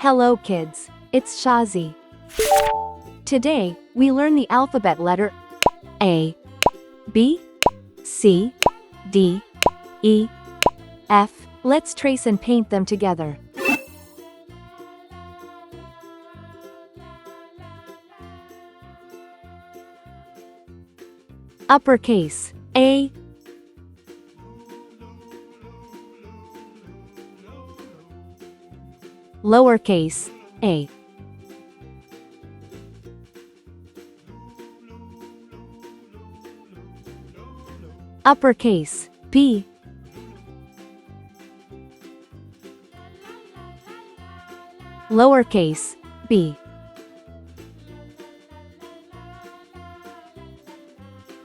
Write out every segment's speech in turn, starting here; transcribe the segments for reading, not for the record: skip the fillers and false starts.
Hello kids, it's Shazi. Today, we learn the alphabet letter A, B, C, D, E, F. Let's trace and paint them together. Uppercase A, lowercase a, uppercase B, lowercase b,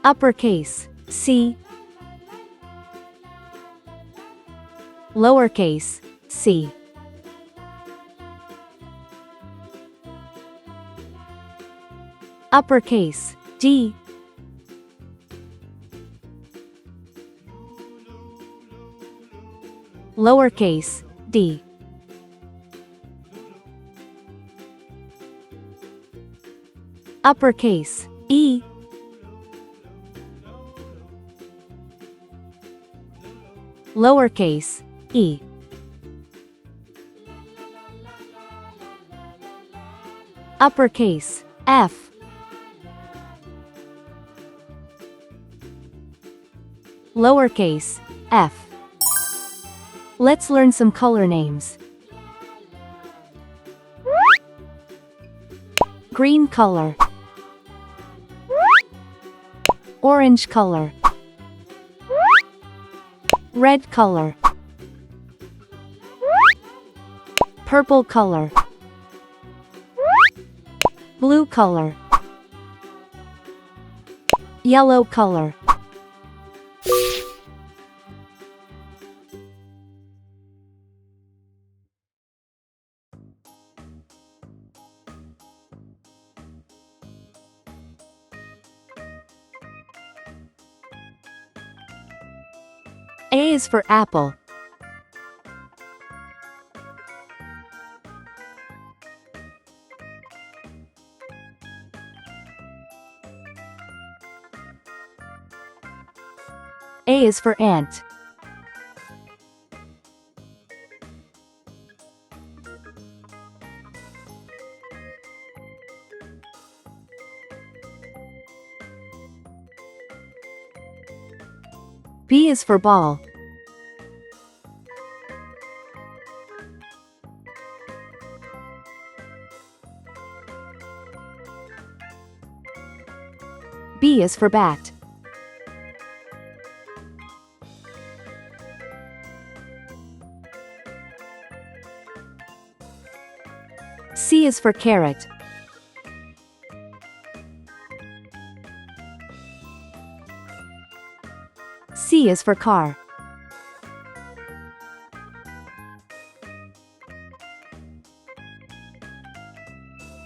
uppercase C, lowercase c, uppercase D, lowercase d, uppercase E, lowercase e, uppercase F, lowercase f. Let's learn some color names. Green color, orange color, red color, purple color, blue color, yellow color. A is for apple. A is for ant. B is for ball. B is for bat. C is for carrot. C is for car.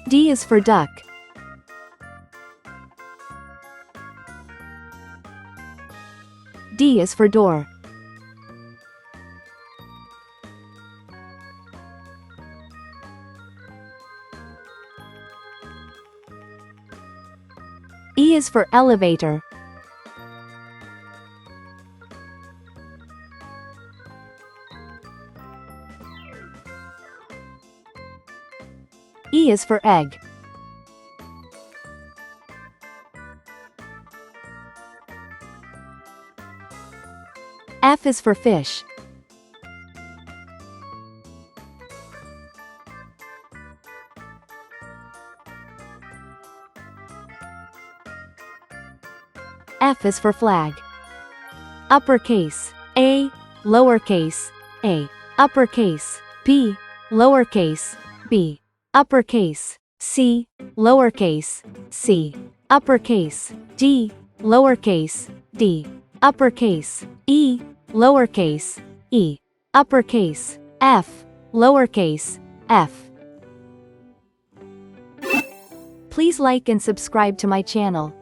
D is for duck. D is for door. E is for elevator. E is for egg. F is for fish. F is for flag. Uppercase A, lowercase a, uppercase B, lowercase b, uppercase C, lowercase c, uppercase D, lowercase d, uppercase E, lowercase e, uppercase F, lowercase f. Please like and subscribe to my channel.